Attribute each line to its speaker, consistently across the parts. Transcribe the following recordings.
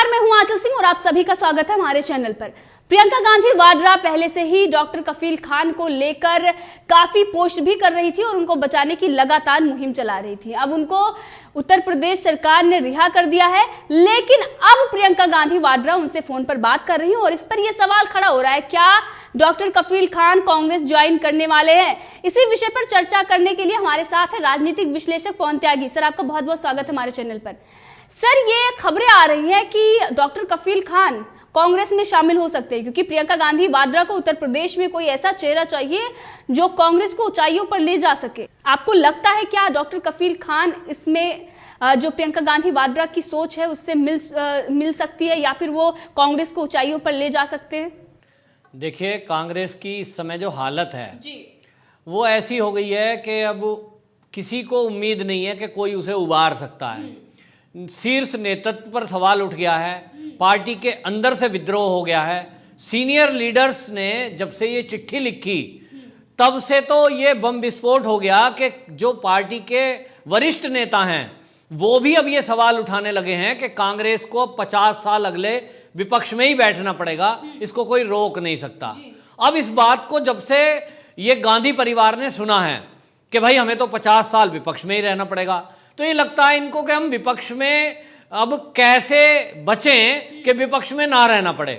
Speaker 1: नमस्कार, मैं हूं आंचल सिंह और आप सभी का स्वागत है हमारे चैनल पर। प्रियंका गांधी वाड्रा पहले से ही डॉक्टर कफील खान को लेकर काफी पोस्ट भी कर रही थी और उनको बचाने की लगातार मुहिम चला रही थी। अब उनको उत्तर प्रदेश सरकार ने रिहा कर दिया है, लेकिन अब प्रियंका गांधी वाड्रा उनसे फोन पर बात कर रही है और इस पर यह सवाल खड़ा हो रहा है, क्या डॉक्टर कफील खान कांग्रेस ज्वाइन करने वाले हैं? इसी विषय पर चर्चा करने के लिए हमारे साथ है राजनीतिक विश्लेषक पवन त्यागी। सर, आपका बहुत बहुत स्वागत है हमारे चैनल पर। सर, ये खबरें आ रही हैं कि डॉक्टर कफील खान कांग्रेस में शामिल हो सकते हैं, क्योंकि प्रियंका गांधी वाड्रा को उत्तर प्रदेश में कोई ऐसा चेहरा चाहिए जो कांग्रेस को ऊंचाइयों पर ले जा सके। आपको लगता है क्या डॉक्टर कफील खान इसमें जो प्रियंका गांधी वाड्रा की सोच है उससे मिल सकती है, या फिर वो कांग्रेस को ऊंचाइयों पर ले जा सकते हैं?
Speaker 2: देखिए, कांग्रेस की इस समय जो हालत है जी, वो ऐसी हो गई है कि अब किसी को उम्मीद नहीं है कि कोई उसे उबार सकता है। शीर्ष नेतृत्व पर सवाल उठ गया है, पार्टी के अंदर से विद्रोह हो गया है। सीनियर लीडर्स ने जब से ये चिट्ठी लिखी तब से तो ये बम विस्फोट हो गया कि जो पार्टी के वरिष्ठ नेता हैं वो भी अब ये सवाल उठाने लगे हैं कि कांग्रेस को 50 साल अगले विपक्ष में ही बैठना पड़ेगा, इसको कोई रोक नहीं सकता। अब इस बात को जब से ये गांधी परिवार ने सुना है कि भाई हमें तो 50 साल विपक्ष में ही रहना पड़ेगा, तो ये लगता है इनको कि हम विपक्ष में अब कैसे बचें कि विपक्ष में ना रहना पड़े।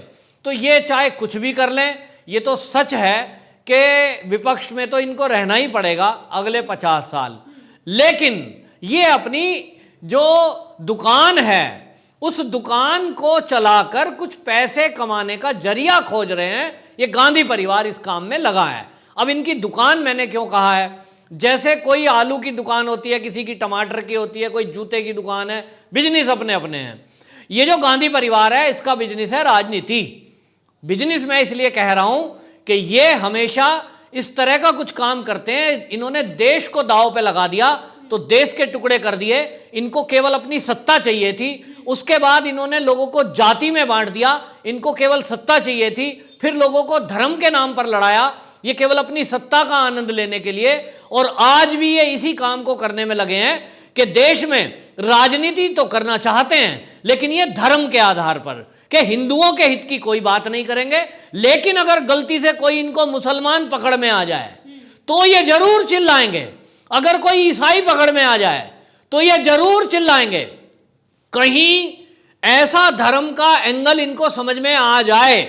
Speaker 2: तो ये चाहे कुछ भी कर लें, ये तो सच है कि विपक्ष में तो इनको रहना ही पड़ेगा अगले 50 साल। लेकिन ये अपनी जो दुकान है उस दुकान को चलाकर कुछ पैसे कमाने का जरिया खोज रहे हैं। ये गांधी परिवार इस काम में लगा है। अब इनकी दुकान मैंने क्यों कहा है, जैसे कोई आलू की दुकान होती है, किसी की टमाटर की होती है, कोई जूते की दुकान है, बिजनेस अपने अपने हैं। ये जो गांधी परिवार है इसका बिजनेस है राजनीति। बिजनेस मैं इसलिए कह रहा हूं कि ये हमेशा इस तरह का कुछ काम करते हैं। इन्होंने देश को दांव पे लगा दिया तो देश के टुकड़े कर दिए। इनको केवल अपनी सत्ता चाहिए थी, उसके बाद इन्होंने लोगों को जाति में बांट दिया। इनको केवल सत्ता चाहिए थी, फिर लोगों को धर्म के नाम पर लड़ाया, ये केवल अपनी सत्ता का आनंद लेने के लिए। और आज भी ये इसी काम को करने में लगे हैं कि देश में राजनीति तो करना चाहते हैं लेकिन ये धर्म के आधार पर कि हिंदुओं के हित की कोई बात नहीं करेंगे। लेकिन अगर गलती से कोई इनको मुसलमान पकड़ में आ जाए तो ये जरूर चिल्लाएंगे, अगर कोई ईसाई पकड़ में आ जाए तो ये जरूर चिल्लाएंगे। कहीं ऐसा धर्म का एंगल इनको समझ में आ जाए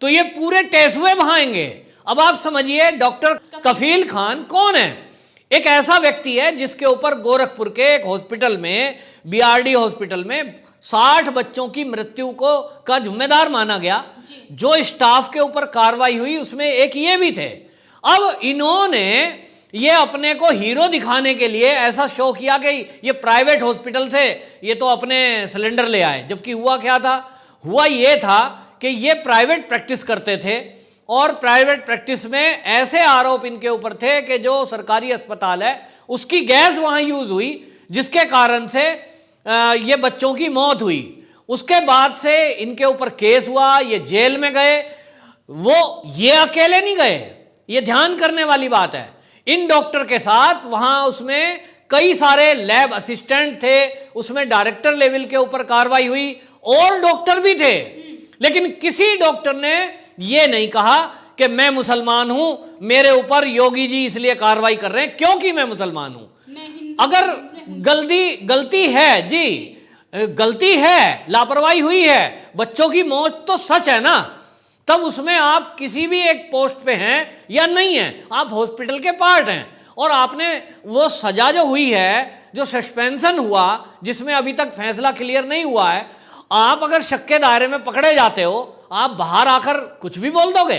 Speaker 2: तो ये पूरे टेसुए बहाएंगे। अब आप समझिए डॉक्टर कफील खान कौन है। एक ऐसा व्यक्ति है जिसके ऊपर गोरखपुर के एक हॉस्पिटल में, बीआरडी हॉस्पिटल में 60 बच्चों की मृत्यु को का जिम्मेदार माना गया। जो स्टाफ के ऊपर कार्रवाई हुई उसमें एक ये भी थे। अब इन्होंने ये अपने को हीरो दिखाने के लिए ऐसा शो किया कि ये प्राइवेट हॉस्पिटल से ये तो अपने सिलेंडर ले आए, जबकि हुआ क्या था? हुआ ये था कि ये प्राइवेट प्रैक्टिस करते थे और प्राइवेट प्रैक्टिस में ऐसे आरोप इनके ऊपर थे कि जो सरकारी अस्पताल है उसकी गैस वहां यूज हुई, जिसके कारण से ये बच्चों की मौत हुई। उसके बाद से इनके ऊपर केस हुआ, ये जेल में गए। वो ये अकेले नहीं गए, ये ध्यान करने वाली बात है। इन डॉक्टर के साथ वहां उसमें कई सारे लैब असिस्टेंट थे, उसमें डायरेक्टर लेवल के ऊपर कार्रवाई हुई और डॉक्टर भी थे। लेकिन किसी डॉक्टर ने यह नहीं कहा कि मैं मुसलमान हूं, मेरे ऊपर योगी जी इसलिए कार्रवाई कर रहे हैं क्योंकि मैं मुसलमान हूं। अगर गलती है जी, गलती है, लापरवाही हुई है, बच्चों की मौत तो सच है ना, तब उसमें आप किसी भी एक पोस्ट पे हैं या नहीं हैं, आप हॉस्पिटल के पार्ट हैं। और आपने वो सजा जो हुई है, जो सस्पेंशन हुआ, जिसमें अभी तक फैसला क्लियर नहीं हुआ है, आप अगर शक के दायरे में पकड़े जाते हो, आप बाहर आकर कुछ भी बोल दोगे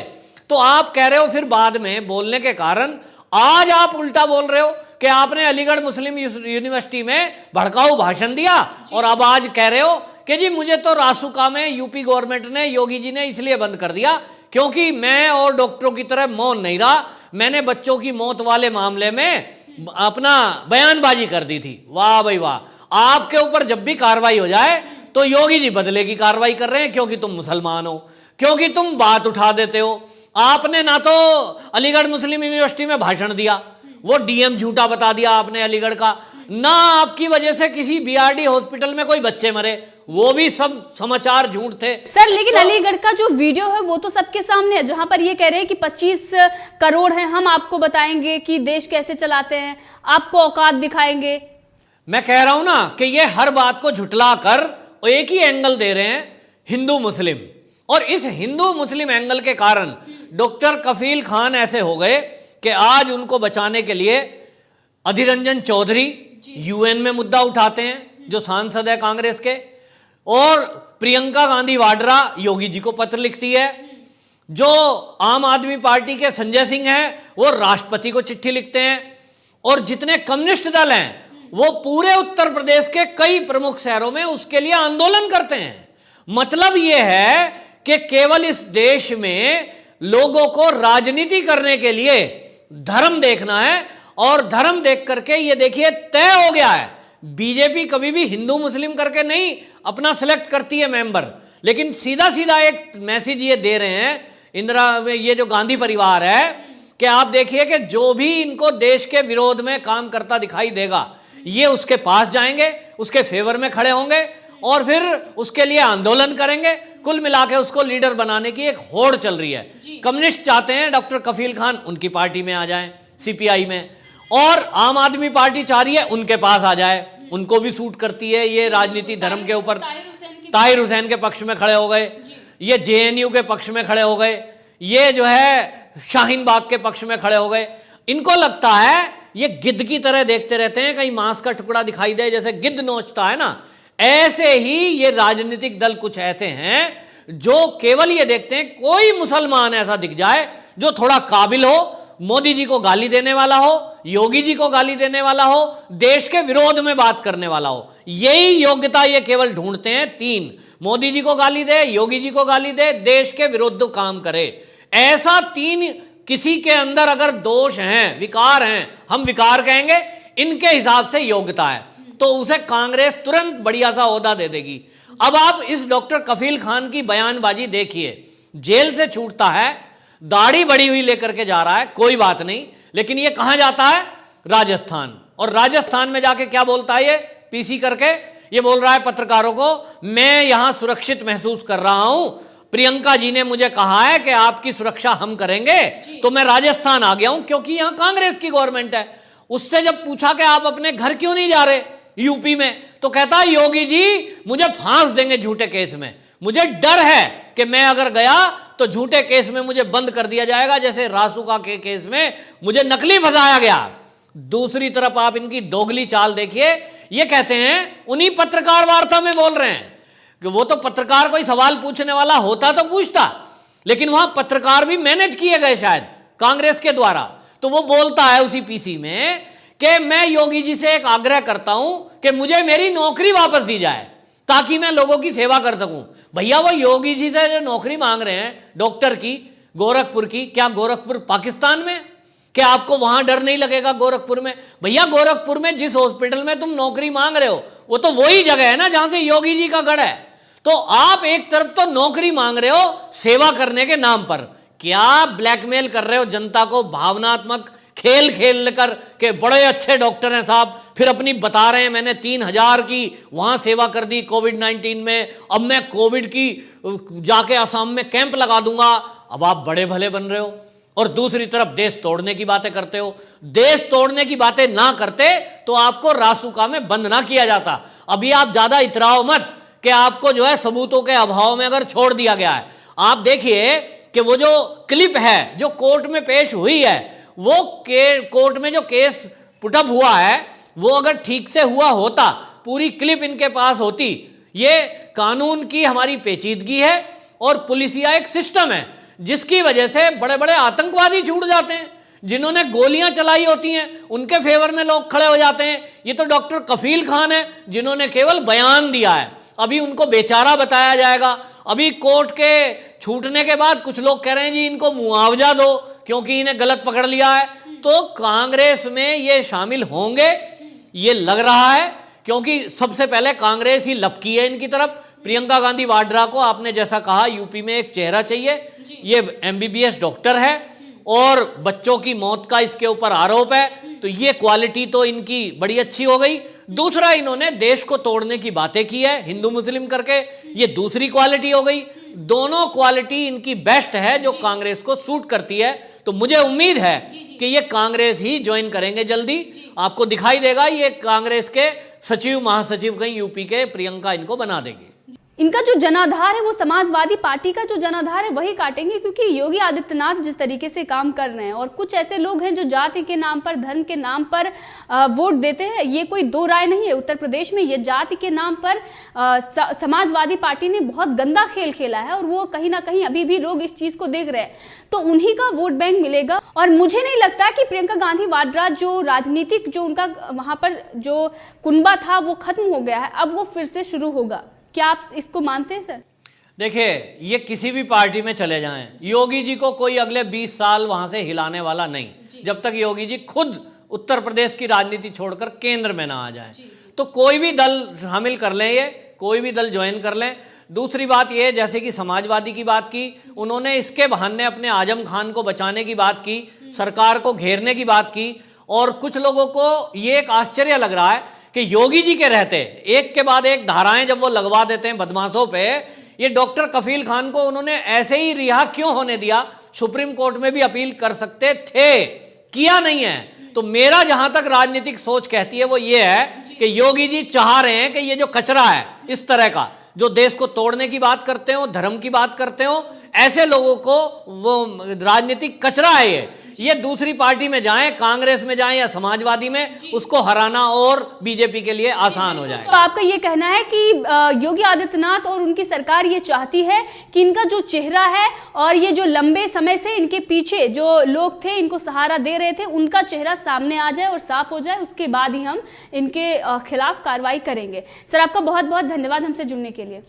Speaker 2: तो आप कह रहे हो फिर बाद में बोलने के कारण आज आप उल्टा बोल रहे हो कि आपने अलीगढ़ मुस्लिम यूनिवर्सिटी में भड़काऊ भाषण दिया और अब आज कह रहे हो कि जी मुझे तो रासुका में यूपी गवर्नमेंट ने, योगी जी ने इसलिए बंद कर दिया क्योंकि मैं और डॉक्टरों की तरह मौन नहीं रहा, मैंने बच्चों की मौत वाले मामले में अपना बयानबाजी कर दी थी। वाह भाई वाह, आपके ऊपर जब भी कार्रवाई हो जाए तो योगी जी बदले की कार्रवाई कर रहे हैं क्योंकि तुम मुसलमान हो, क्योंकि तुम बात उठा देते हो। आपने ना तो अलीगढ़ मुस्लिम यूनिवर्सिटी में भाषण दिया वो डीएम झूठा बता दिया आपने अलीगढ़ का, ना आपकी वजह से किसी बीआरडी हॉस्पिटल में कोई बच्चे मरे, वो भी सब समाचार झूठ थे।
Speaker 1: सर लेकिन अलीगढ़ का जो वीडियो है वो तो सबके सामने है, जहां पर ये कह रहे हैं कि 25 करोड़ हैं, हम आपको बताएंगे कि देश कैसे चलाते हैं, आपको औकात दिखाएंगे।
Speaker 2: मैं कह रहा हूं ना कि ये हर बात को झुटला कर एक ही एंगल दे रहे हैं, हिंदू मुस्लिम, और इस हिंदू मुस्लिम एंगल के कारण डॉक्टर कफील खान ऐसे हो गए कि आज उनको बचाने के लिए अधीर रंजन चौधरी यूएन में मुद्दा उठाते हैं, जो सांसद है कांग्रेस के, और प्रियंका गांधी वाड्रा योगी जी को पत्र लिखती है, जो आम आदमी पार्टी के संजय सिंह हैं वो राष्ट्रपति को चिट्ठी लिखते हैं, और जितने कम्युनिस्ट दल हैं वो पूरे उत्तर प्रदेश के कई प्रमुख शहरों में उसके लिए आंदोलन करते हैं। मतलब यह है कि केवल इस देश में लोगों को राजनीति करने के लिए धर्म देखना है, और धर्म देख करके ये देखिए तय हो गया है, बीजेपी कभी भी हिंदू मुस्लिम करके नहीं अपना सिलेक्ट करती है मेंबर, लेकिन सीधा सीधा एक मैसेज ये दे रहे हैं ये जो गांधी परिवार है कि आप देखिए कि जो भी इनको देश के विरोध में काम करता दिखाई देगा ये उसके पास जाएंगे, उसके फेवर में खड़े होंगे और फिर उसके लिए आंदोलन करेंगे। कुल मिला के उसको लीडर बनाने की एक होड़ चल रही है। कम्युनिस्ट चाहते हैं डॉक्टर कफील खान उनकी पार्टी में आ जाएं, सीपीआई में, और आम आदमी पार्टी चाह रही है उनके पास आ जाए, उनको भी सूट करती है ये राजनीति धर्म के ऊपर। ताहिर हुसैन के पक्ष में खड़े हो गए, ये जेएनयू के पक्ष में खड़े हो गए, ये जो है शाहीन बाग के पक्ष में खड़े हो गए। इनको लगता है ये गिद्ध की तरह देखते रहते हैं, कहीं मांस का टुकड़ा दिखाई दे, जैसे गिद्ध नोचता है ना, ऐसे ही ये राजनीतिक दल कुछ ऐसे हैं जो केवल ये देखते हैं कोई मुसलमान ऐसा दिख जाए जो थोड़ा काबिल हो, मोदी जी को गाली देने वाला हो, योगी जी को गाली देने वाला हो, देश के विरोध में बात करने वाला हो, यही योग्यता ये केवल ढूंढते हैं। 3, मोदी जी को गाली दे, योगी जी को गाली दे, देश के विरुद्ध काम करे। ऐसा 3 किसी के अंदर अगर दोष हैं, विकार हैं, हम विकार कहेंगे, इनके हिसाब से योग्यता है, तो उसे कांग्रेस तुरंत बढ़िया सा ओहदा दे देगी। अब आप इस डॉक्टर कफील खान की बयानबाजी देखिए, जेल से छूटता है, दाढ़ी बड़ी हुई लेकर के जा रहा है, कोई बात नहीं, लेकिन ये कहां जाता है? राजस्थान। और राजस्थान में जाके क्या बोलता है? ये पीसी करके ये बोल रहा है पत्रकारों को, मैं यहां सुरक्षित महसूस कर रहा हूं, प्रियंका जी ने मुझे कहा है कि आपकी सुरक्षा हम करेंगे, तो मैं राजस्थान आ गया हूं क्योंकि यहां कांग्रेस की गवर्नमेंट है। उससे जब पूछा कि आप अपने घर क्यों नहीं जा रहे यूपी में, तो कहता है योगी जी मुझे फांस देंगे झूठे केस में, मुझे डर है कि मैं अगर गया तो झूठे केस में मुझे बंद कर दिया जाएगा, जैसे रासुका के केस में मुझे नकली फंसाया गया। दूसरी तरफ आप इनकी दोगली चाल देखिए, ये कहते हैं, उन्हीं पत्रकार वार्ता में बोल रहे हैं कि वो तो पत्रकार कोई सवाल पूछने वाला होता तो पूछता, लेकिन वहां पत्रकार भी मैनेज किए गए शायद कांग्रेस के द्वारा। तो वो बोलता है उसी पीसी में कि मैं योगी जी से एक आग्रह करता हूं कि मुझे मेरी नौकरी वापस दी जाए ताकि मैं लोगों की सेवा कर सकूं। भैया वो योगी जी से जो नौकरी मांग रहे हैं डॉक्टर की, गोरखपुर की, क्या गोरखपुर पाकिस्तान में? क्या आपको वहां डर नहीं लगेगा गोरखपुर में? भैया गोरखपुर में जिस हॉस्पिटल में तुम नौकरी मांग रहे हो वो तो वही जगह है ना जहां से योगी जी का गढ़ है। तो आप एक तरफ तो नौकरी मांग रहे हो सेवा करने के नाम पर, क्या ब्लैकमेल कर रहे हो जनता को, भावनात्मक खेल खेल कर के बड़े अच्छे डॉक्टर हैं साहब, फिर अपनी बता रहे हैं मैंने 3000 की वहां सेवा कर दी कोविड-19 में, अब मैं कोविड की जाके असम में कैंप लगा दूंगा। अब आप बड़े भले बन रहे हो और दूसरी तरफ देश तोड़ने की बातें करते हो। देश तोड़ने की बातें ना करते तो आपको रासुका में बंद ना किया जाता। अभी आप ज्यादा इतराओ मत कि आपको जो है सबूतों के अभाव में अगर छोड़ दिया गया है। आप देखिए कि वो जो क्लिप है जो कोर्ट में पेश हुई है, वो कोर्ट में जो केस पुटअप हुआ है वो अगर ठीक से हुआ होता, पूरी क्लिप इनके पास होती। ये कानून की हमारी पेचीदगी है और पुलिसिया एक सिस्टम है जिसकी वजह से बड़े बड़े आतंकवादी छूट जाते हैं, जिन्होंने गोलियां चलाई होती हैं उनके फेवर में लोग खड़े हो जाते हैं। ये तो डॉक्टर कफील खान है जिन्होंने केवल बयान दिया है, अभी उनको बेचारा बताया जाएगा। अभी कोर्ट के छूटने के बाद कुछ लोग कह रहे हैं जी इनको मुआवजा दो क्योंकि इन्हें गलत पकड़ लिया है। तो कांग्रेस में ये शामिल होंगे ये लग रहा है, क्योंकि सबसे पहले कांग्रेस ही लपकी है इनकी तरफ। प्रियंका गांधी वाड्रा को आपने जैसा कहा यूपी में एक चेहरा चाहिए, ये एमबीबीएस डॉक्टर है और बच्चों की मौत का इसके ऊपर आरोप है, तो ये क्वालिटी तो इनकी बड़ी अच्छी हो गई। दूसरा, इन्होंने देश को तोड़ने की बातें की है हिंदू मुस्लिम करके, ये दूसरी क्वालिटी हो गई। दोनों क्वालिटी इनकी बेस्ट है जो कांग्रेस को सूट करती है। तो मुझे उम्मीद है कि ये कांग्रेस ही ज्वाइन करेंगे जल्दी। आपको दिखाई देगा ये कांग्रेस के सचिव महासचिव कहीं यूपी के प्रियंका इनको बना देगी।
Speaker 1: इनका जो जनाधार है वो समाजवादी पार्टी का जो जनाधार है वही काटेंगे, क्योंकि योगी आदित्यनाथ जिस तरीके से काम कर रहे हैं और कुछ ऐसे लोग हैं जो जाति के नाम पर, धर्म के नाम पर वोट देते हैं। ये कोई दो राय नहीं है। उत्तर प्रदेश में ये जाति के नाम पर समाजवादी पार्टी ने बहुत गंदा खेल खेला है और वो कहीं ना कहीं अभी भी लोग इस चीज को देख रहे हैं, तो उन्हीं का वोट बैंक मिलेगा। और मुझे नहीं लगता कि प्रियंका गांधी वाड्रा जो राजनीतिक जो उनका वहां पर जो कुनबा था वो खत्म हो गया है, अब वो फिर से शुरू होगा। क्या आप इसको मानते हैं सर?
Speaker 2: देखिए, ये किसी भी पार्टी में चले जाएं, योगी जी को कोई अगले 20 साल वहां से हिलाने वाला नहीं, जब तक योगी जी खुद उत्तर प्रदेश की राजनीति छोड़कर केंद्र में ना आ जाए। तो कोई भी दल शामिल कर लें, ये कोई भी दल ज्वाइन कर लें। दूसरी बात ये, जैसे कि समाजवादी की बात की, उन्होंने इसके बहाने अपने आजम खान को बचाने की बात की, सरकार को घेरने की बात की। और कुछ लोगों को ये एक आश्चर्य लग रहा है कि योगी जी के रहते एक के बाद एक धाराएं जब वो लगवा देते हैं बदमाशों पे, ये डॉक्टर कफील खान को उन्होंने ऐसे ही रिहा क्यों होने दिया? सुप्रीम कोर्ट में भी अपील कर सकते थे, किया नहीं है। तो मेरा जहां तक राजनीतिक सोच कहती है वो ये है कि योगी जी चाह रहे हैं कि ये जो कचरा है इस तरह का, जो देश को तोड़ने की बात करते हो, धर्म की बात करते हो, ऐसे लोगों को वो राजनीतिक कचरा है ये दूसरी पार्टी में जाएं, कांग्रेस में जाएं या समाजवादी में, उसको हराना और बीजेपी के लिए आसान हो जाए।
Speaker 1: तो आपका ये कहना है कि योगी आदित्यनाथ और उनकी सरकार ये चाहती है कि इनका जो चेहरा है और ये जो लंबे समय से इनके पीछे जो लोग थे, इनको सहारा दे रहे थे, उनका चेहरा सामने आ जाए और साफ हो जाए, उसके बाद ही हम इनके खिलाफ कार्रवाई करेंगे। सर, आपका बहुत बहुत धन्यवाद हमसे जुड़ने के लिए।